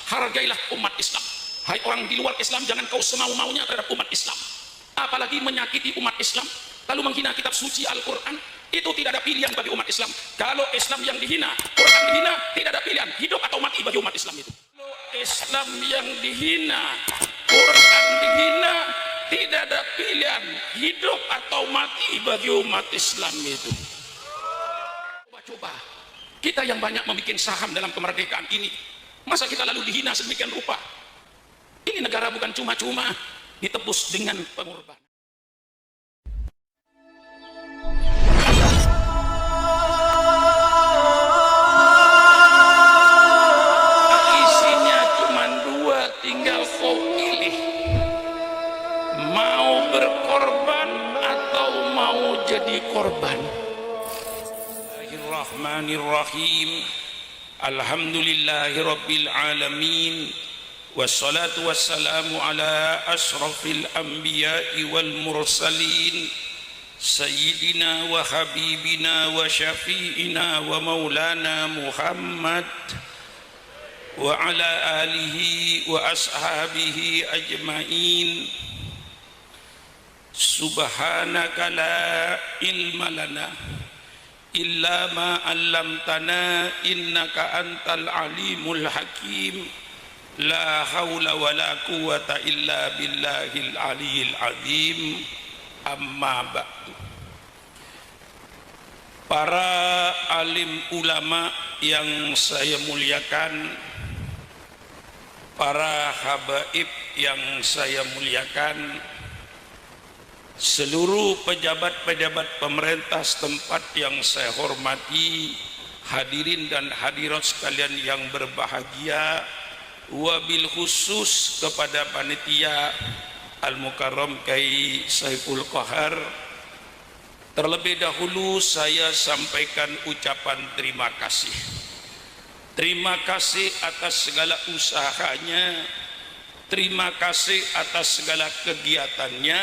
hargailah umat Islam. Hai orang di luar Islam, jangan kau semau-maunya terhadap umat Islam, apalagi menyakiti umat Islam lalu menghina kitab suci Al-Quran. Itu tidak ada pilihan bagi umat Islam. Kalau Islam yang dihina, Quran dihina, tidak ada pilihan, hidup atau mati bagi umat Islam itu. Kalau Islam yang dihina, Quran dihina, tidak ada pilihan, hidup atau mati bagi umat Islam itu. Coba-coba kita yang banyak membuat saham dalam kemerdekaan ini, masa kita lalu dihina sedemikian rupa? Ini negara bukan cuma-cuma ditebus dengan pengorbanan. Isinya cuma dua, tinggal kau pilih, mau berkorban atau mau jadi korban. Bismillahirrahmanirrahim. Alhamdulillahirabbil alamin. Wassalatu wassalamu ala ashrafil anbiya'i wal mursalin sayyidina wa habibina wa syafi'ina wa maulana Muhammad wa ala alihi wa ashabihi ajma'in. Subhanaka la ilma lana illa ma 'allamtana innaka antal alimul hakim. La haula wa la quwata illa billahil aliyil azim. Amma ba'du. Para alim ulama yang saya muliakan, para habaib yang saya muliakan, seluruh pejabat-pejabat pemerintah setempat yang saya hormati, hadirin dan hadirat sekalian yang berbahagia, wabil khusus kepada panitia Al-Mukarram Kiai Saiful Qahar. Terlebih dahulu saya sampaikan ucapan terima kasih. Terima kasih atas segala usahanya, terima kasih atas segala kegiatannya,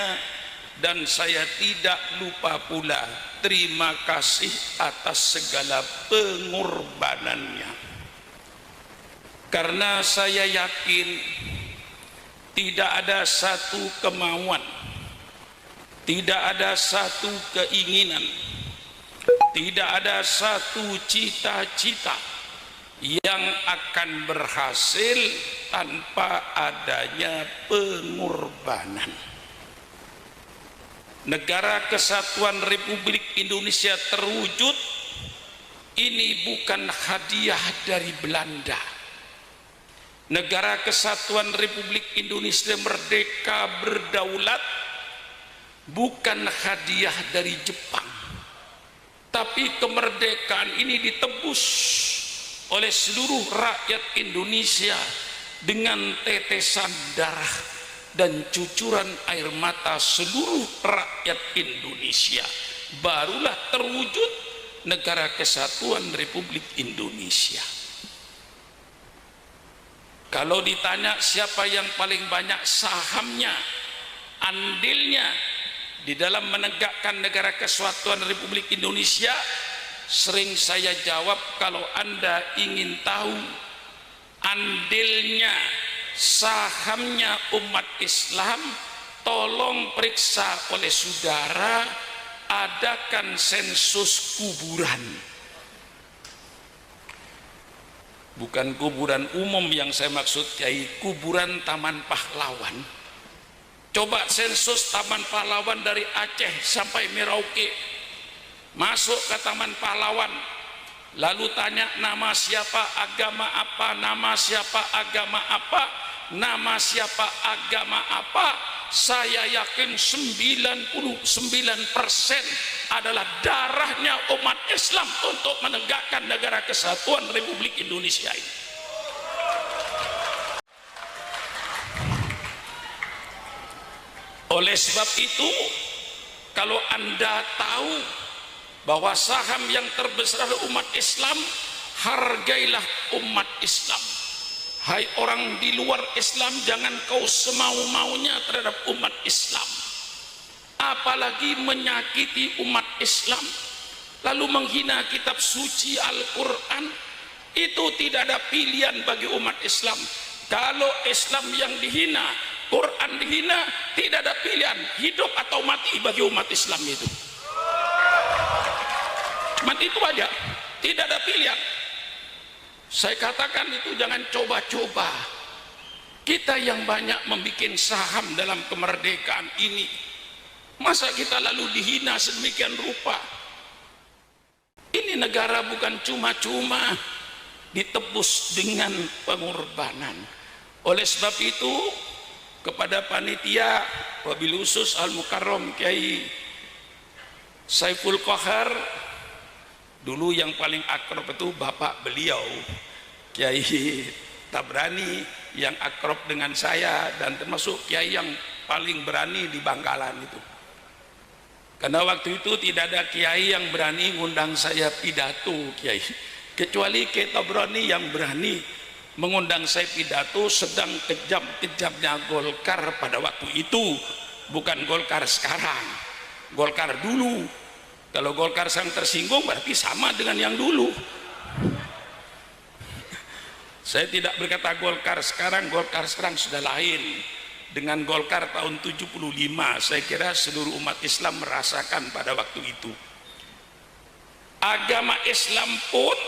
dan saya tidak lupa pula terima kasih atas segala pengorbanannya. Karena saya yakin tidak ada satu kemauan, tidak ada satu keinginan, tidak ada satu cita-cita yang akan berhasil tanpa adanya pengorbanan. Negara Kesatuan Republik Indonesia terwujud ini bukan hadiah dari Belanda. Negara Kesatuan Republik Indonesia merdeka berdaulat bukan hadiah dari Jepang, tapi kemerdekaan ini ditebus oleh seluruh rakyat Indonesia dengan tetesan darah dan cucuran air mata seluruh rakyat Indonesia. Barulah terwujud Negara Kesatuan Republik Indonesia. Kalau ditanya siapa yang paling banyak sahamnya, andilnya di dalam menegakkan Negara Kesatuan Republik Indonesia, sering saya jawab, kalau Anda ingin tahu andilnya, sahamnya umat Islam, tolong periksa oleh saudara, adakan sensus kuburan. Bukan kuburan umum yang saya maksud, yaitu kuburan Taman Pahlawan. Coba sensus Taman Pahlawan dari Aceh sampai Merauke, masuk ke Taman Pahlawan, lalu tanya nama siapa, agama apa, nama siapa, agama apa, nama siapa, agama apa, saya yakin 99% adalah darahnya umat Islam untuk menegakkan Negara Kesatuan Republik Indonesia ini. Oleh sebab itu, kalau Anda tahu bahwa saham yang terbesar umat Islam, hargailah umat Islam. Hai orang di luar Islam, jangan kau semau-maunya terhadap umat Islam, apalagi menyakiti umat Islam lalu menghina kitab suci Al-Quran. Itu tidak ada pilihan bagi umat Islam. Kalau Islam yang dihina, Quran dihina, tidak ada pilihan hidup atau mati bagi umat Islam itu. Mati itu aja, tidak ada pilihan. Saya katakan itu jangan coba-coba. Kita yang banyak membuat saham dalam kemerdekaan ini, masa kita lalu dihina sedemikian rupa? Ini negara bukan cuma-cuma ditebus dengan pengorbanan. Oleh sebab itu, kepada panitia wabil khusus Al-Mukarram Kiai Saiful Qahar, dulu yang paling akrab itu bapak beliau Kiai Tabrani yang akrab dengan saya, dan termasuk kiai yang paling berani di Bangkalan itu. Karena waktu itu tidak ada kiai yang berani ngundang saya pidato, kiai, kecuali Kiai Tabrani yang berani mengundang saya pidato sedang kejam-kejamnya Golkar pada waktu itu, bukan Golkar sekarang, Golkar dulu. Kalau Golkar yang tersinggung berarti sama dengan yang dulu. Saya tidak berkata Golkar sekarang sudah lain. Dengan Golkar tahun 75, saya kira seluruh umat Islam merasakan pada waktu itu. Agama Islam pun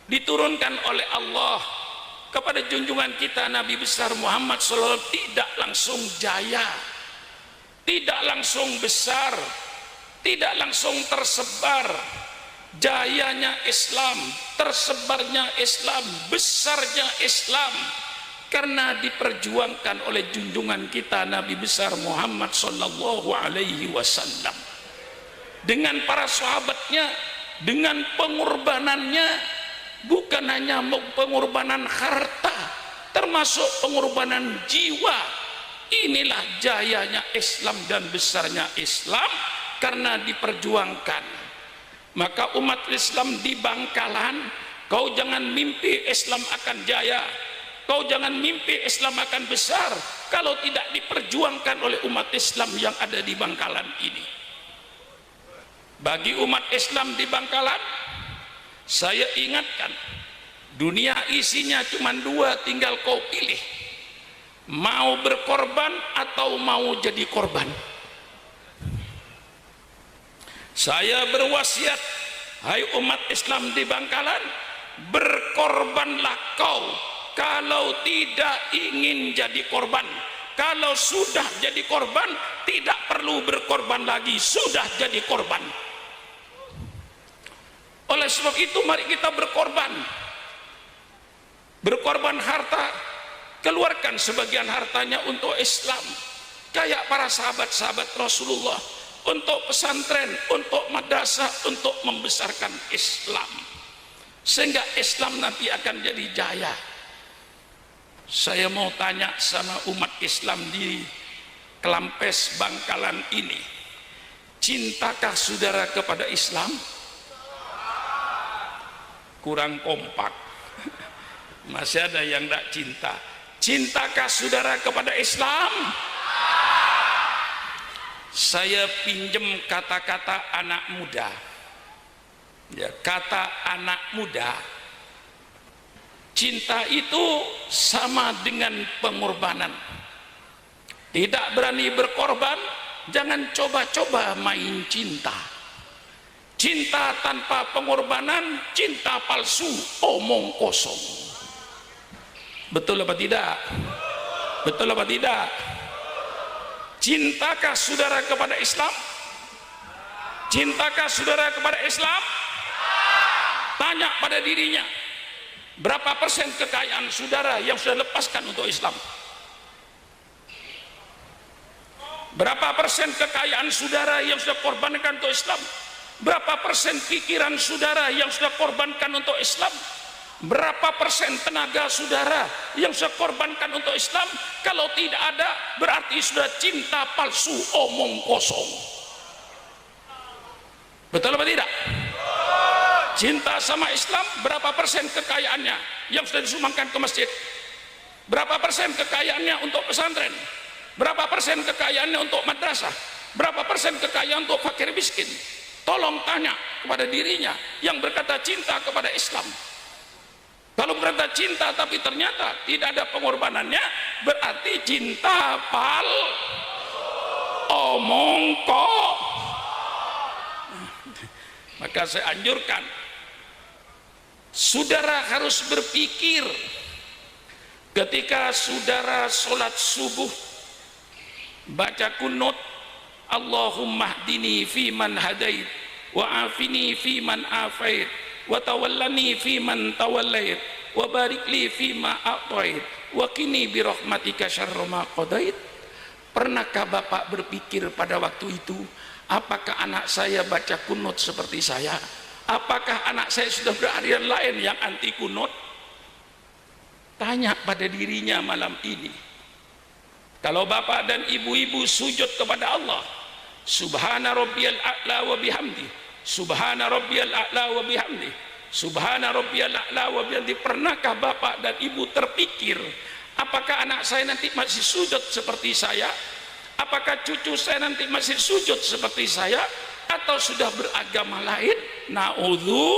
diturunkan oleh Allah kepada junjungan kita Nabi besar Muhammad SAW tidak langsung jaya, tidak langsung besar, tidak langsung tersebar. Jayanya Islam, tersebarnya Islam, besarnya Islam karena diperjuangkan oleh junjungan kita Nabi besar Muhammad sallallahu alaihi wasallam dengan para sahabatnya, dengan pengorbanannya, bukan hanya pengorbanan harta, termasuk pengorbanan jiwa. Inilah jayanya Islam dan besarnya Islam karena diperjuangkan. Maka umat Islam di Bangkalan, kau jangan mimpi Islam akan jaya, kau jangan mimpi Islam akan besar kalau tidak diperjuangkan oleh umat Islam yang ada di Bangkalan ini. Bagi umat Islam di Bangkalan, saya ingatkan, dunia isinya cuma dua, tinggal kau pilih, mau berkorban atau mau jadi korban. Saya berwasiat, hai umat Islam di Bangkalan, berkorbanlah kau kalau tidak ingin jadi korban. Kalau sudah jadi korban, tidak perlu berkorban lagi, sudah jadi korban. Oleh sebab itu mari kita berkorban. Berkorban harta, keluarkan sebagian hartanya untuk Islam, kayak para sahabat-sahabat Rasulullah, untuk pesantren, untuk madrasah, untuk membesarkan Islam, sehingga Islam nanti akan jadi jaya. Saya mau tanya sama umat Islam di Kelampes Bangkalan ini, cintakah saudara kepada Islam? Kurang kompak. Masih ada yang tidak cinta. Cintakah saudara kepada Islam? Saya pinjem kata-kata anak muda, ya, kata anak muda. Cinta itu sama dengan pengorbanan. Tidak berani berkorban, jangan coba-coba main cinta. Cinta tanpa pengorbanan, cinta palsu, omong kosong. Betul apa tidak? Betul apa tidak? Cintakah saudara kepada Islam? Cintakah saudara kepada Islam? Tanya pada dirinya, berapa persen kekayaan saudara yang sudah lepaskan untuk Islam? Berapa persen kekayaan saudara yang sudah korbankan untuk Islam? Berapa persen pikiran saudara yang sudah korbankan untuk Islam? Berapa persen tenaga saudara yang sudah korbankan untuk Islam? Kalau tidak ada, berarti sudah cinta palsu, omong kosong. Betul apa tidak? Cinta sama Islam, berapa persen kekayaannya yang sudah disumbangkan ke masjid? Berapa persen kekayaannya untuk pesantren? Berapa persen kekayaannya untuk madrasah? Berapa persen kekayaan untuk fakir miskin? Tolong tanya kepada dirinya yang berkata cinta kepada Islam. Kalau berkata cinta tapi ternyata tidak ada pengorbanannya, berarti cinta pal omong kok. Maka saya anjurkan saudara harus berpikir ketika saudara sholat subuh baca kunut, Allahumma hdini fi man hadait wa afini fi man afait wa tawallani fi man tawallait wa barik li fi ma a'tait wa qini bi rahmatika syarra ma qadait. Pernahkah Bapak berpikir pada waktu itu, apakah anak saya baca kunut seperti saya? Apakah anak saya sudah beraliran lain yang anti kunut? Tanya pada dirinya malam ini. Kalau bapak dan ibu-ibu sujud kepada Allah, subhana rabbiyal a'la wa bihamdi, subhana rabbiyal a'la wa bihamdi, subhana rabbiyal a'la wa bihamdi. Pernahkah bapak dan ibu terpikir, apakah anak saya nanti masih sujud seperti saya? Apakah cucu saya nanti masih sujud seperti saya? Atau sudah beragama lain? Na'udzu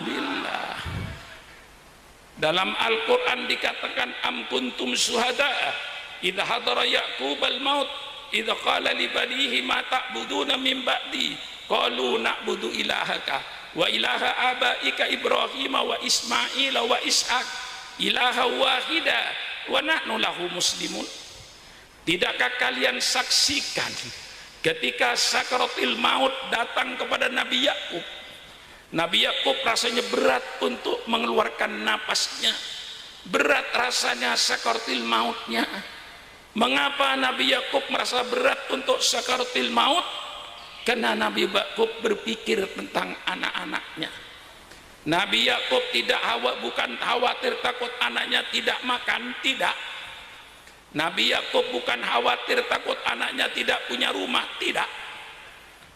billah. Dalam Al-Quran dikatakan, am kuntum syuhada'a idza hadara ya'qubal maut idza qala li banihi ma ta'buduna min ba'di qalu na'budu ilahaka wa ilaha abaika Ibrahim wa Ismail wa Ishaq ilaha wahida wa nahnu lahu muslimun. Tidakkah kalian saksikan ketika sakaratul maut datang kepada Nabi Yakub? Nabi Yakub rasanya berat untuk mengeluarkan napasnya, berat rasanya sakaratul mautnya. Mengapa Nabi Yakub merasa berat untuk sakaratul maut? Karena Nabi Yakub berpikir tentang anak-anaknya. Nabi Yakub bukan khawatir takut anaknya tidak makan, tidak. Nabi Yakub bukan khawatir takut anaknya tidak punya rumah, tidak.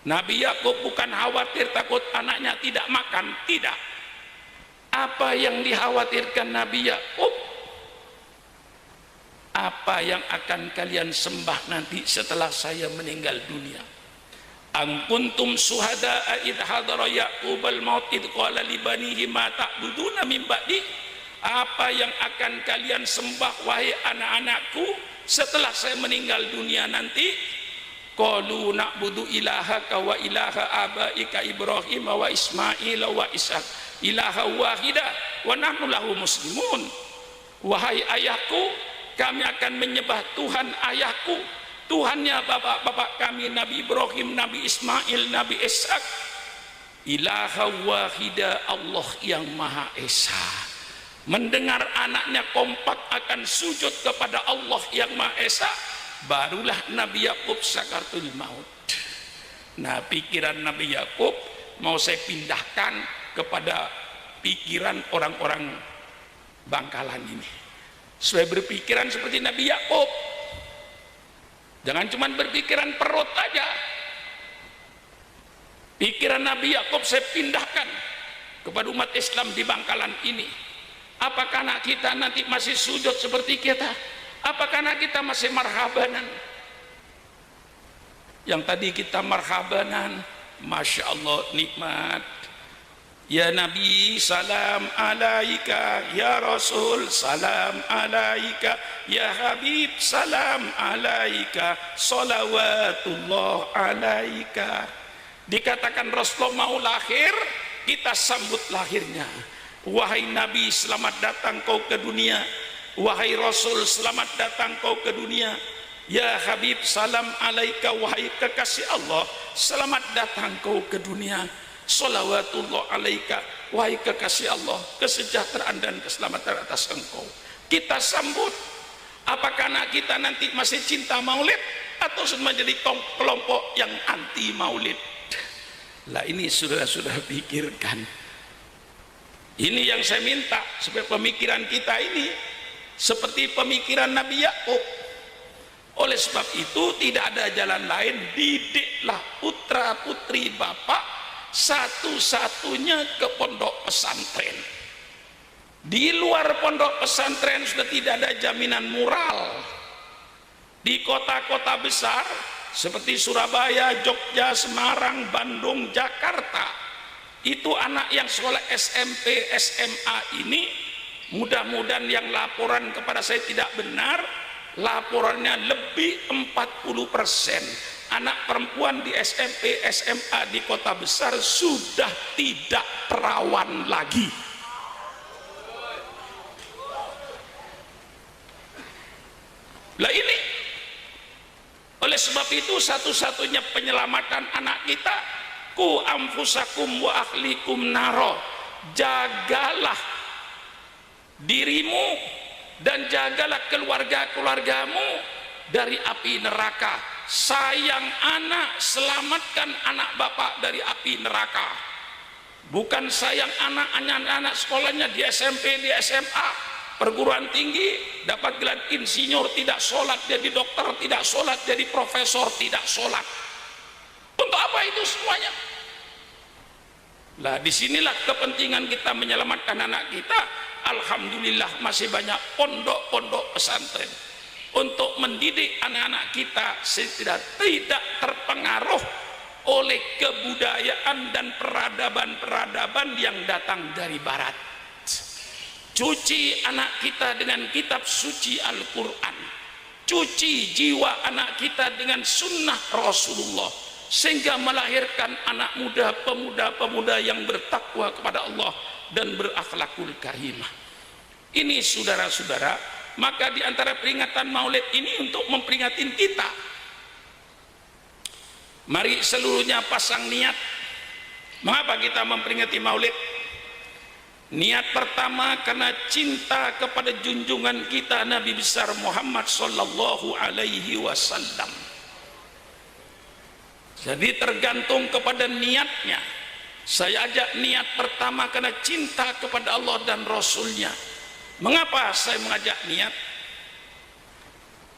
Nabi Yakub bukan khawatir takut anaknya tidak makan, tidak. Apa yang dikhawatirkan Nabi Yakub? Apa yang akan kalian sembah nanti setelah saya meninggal dunia? Am kuntum syuhada'a idh hadara Yaqubal maut idh qala li banihi ma ta'buduna min ba'di? Apa yang akan kalian sembah wahai anak-anakku setelah saya meninggal dunia nanti? Qalu na'budu ilahaka wa ilaha abaika Ibrahim wa Ismail wa Ishaq ilaha wahida wa nahnu lahu muslimun. Wahai ayahku, kami akan menyembah Tuhan ayahku, Tuhannya bapak-bapak kami, Nabi Ibrahim, Nabi Ismail, Nabi Ishaq. Ilaha wahida, Allah yang Maha Esa. Mendengar anaknya kompak akan sujud kepada Allah yang Maha Esa, barulah Nabi Yakub sakaratul maut. Nah, pikiran Nabi Yakub mau saya pindahkan kepada pikiran orang-orang Bangkalan ini, supaya berpikiran seperti Nabi Yakub. Jangan cuma berpikiran perut aja. Pikiran Nabi Yakub saya pindahkan kepada umat Islam di Bangkalan ini. Apakah anak kita nanti masih sujud seperti kita? Apakah anak kita masih marhabanan? Yang tadi kita marhabanan, Masya Allah, nikmat. Ya Nabi salam alaika, ya Rasul salam alaika, ya Habib salam alaika, salawatullah alaika. Dikatakan Rasulullah mau lahir, kita sambut lahirnya. Wahai Nabi, selamat datang kau ke dunia. Wahai Rasul, selamat datang kau ke dunia. Ya Habib salam alaika, wahai kekasih Allah, selamat datang kau ke dunia. Salawatullah alaika, wahai kekasih Allah, kesejahteraan dan keselamatan atas engkau. Kita sambut. Apakah anak kita nanti masih cinta maulid atau sudah menjadi kelompok yang anti maulid? Lah ini sudah pikirkan. Ini yang saya minta supaya pemikiran kita ini seperti pemikiran Nabi Yakub. Oleh sebab itu tidak ada jalan lain, didiklah putra putri bapak satu-satunya ke pondok pesantren. Di luar pondok pesantren sudah tidak ada jaminan moral. Di kota-kota besar seperti Surabaya, Jogja, Semarang, Bandung, Jakarta, itu anak yang sekolah SMP, SMA ini, mudah-mudahan yang laporan kepada saya tidak benar, laporannya lebih 40% anak perempuan di SMP, SMA di kota besar sudah tidak perawan lagi. Lah ini, oleh sebab itu satu-satunya penyelamatan anak kita, ku anfusakum wa ahlikum naro, jagalah dirimu dan jagalah keluarga-keluargamu dari api neraka. Sayang anak, selamatkan anak bapak dari api neraka. Bukan sayang anak-anak sekolahnya di SMP, di SMA, perguruan tinggi, dapat gelar insinyur, tidak sholat jadi dokter, tidak sholat jadi profesor, tidak sholat. Untuk apa itu semuanya? Lah disinilah kepentingan kita menyelamatkan anak kita. Alhamdulillah masih banyak pondok-pondok pesantren untuk mendidik anak-anak kita tidak terpengaruh oleh kebudayaan dan peradaban-peradaban yang datang dari barat. Cuci anak kita dengan kitab suci Al-Quran, cuci jiwa anak kita dengan sunnah Rasulullah, sehingga melahirkan anak muda, pemuda-pemuda yang bertakwa kepada Allah dan berakhlakul karimah. Ini saudara-saudara, maka di antara peringatan Maulid ini untuk memperingatin kita. Mari seluruhnya pasang niat. Mengapa kita memperingati Maulid? Niat pertama karena cinta kepada junjungan kita Nabi besar Muhammad sallallahu alaihi wasallam. Jadi tergantung kepada niatnya. Saya ajak niat pertama karena cinta kepada Allah dan Rasulnya. Mengapa saya mengajak niat?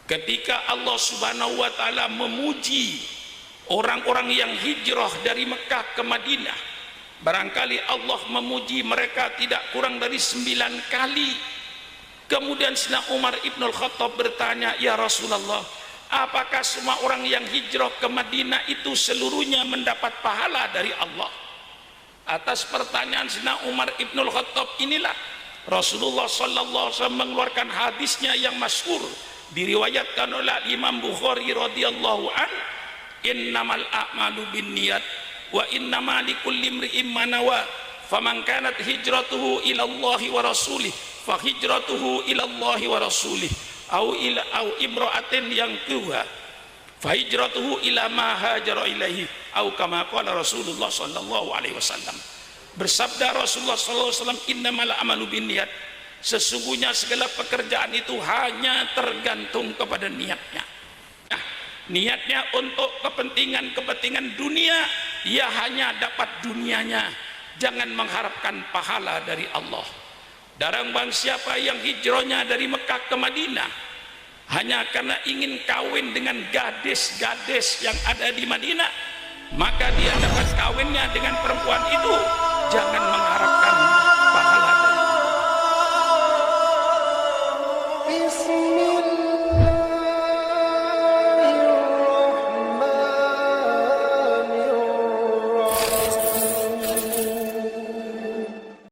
Ketika Allah subhanahu wa ta'ala memuji orang-orang yang hijrah dari Mekah ke Madinah, barangkali Allah memuji mereka tidak kurang dari 9 kali. Kemudian Sayyidina Umar ibnul Khattab bertanya, ya Rasulullah, apakah semua orang yang hijrah ke Madinah itu seluruhnya mendapat pahala dari Allah? Atas pertanyaan Sayyidina Umar ibnul Khattab inilah Rasulullah sallallahu alaihi wasallam mengeluarkan hadisnya yang masyhur, diriwayatkan oleh Imam Bukhari radhiyallahu an, innamal a'malu binniyat wa innama likulli imri'in ma nawa, faman kanat hijratuhu ila Allah wa rasulih fa hijratuhu ila Allah wa rasulih au imra'atin yang kedua fa hijratuhu ila ma hajara ilaihi au kama qala Rasulullah sallallahu alaihi wasallam. Bersabda Rasulullah sallallahu alaihi wasallam, innamal a'malu binniyat, sesungguhnya segala pekerjaan itu hanya tergantung kepada niatnya. Nah, niatnya untuk kepentingan dunia, ia hanya dapat dunianya, jangan mengharapkan pahala dari Allah. Barang siapa yang hijrahnya dari Mekah ke Madinah hanya karena ingin kawin dengan gadis-gadis yang ada di Madinah, maka dia dapat kawinnya dengan perempuan itu. Jangan mengharapkan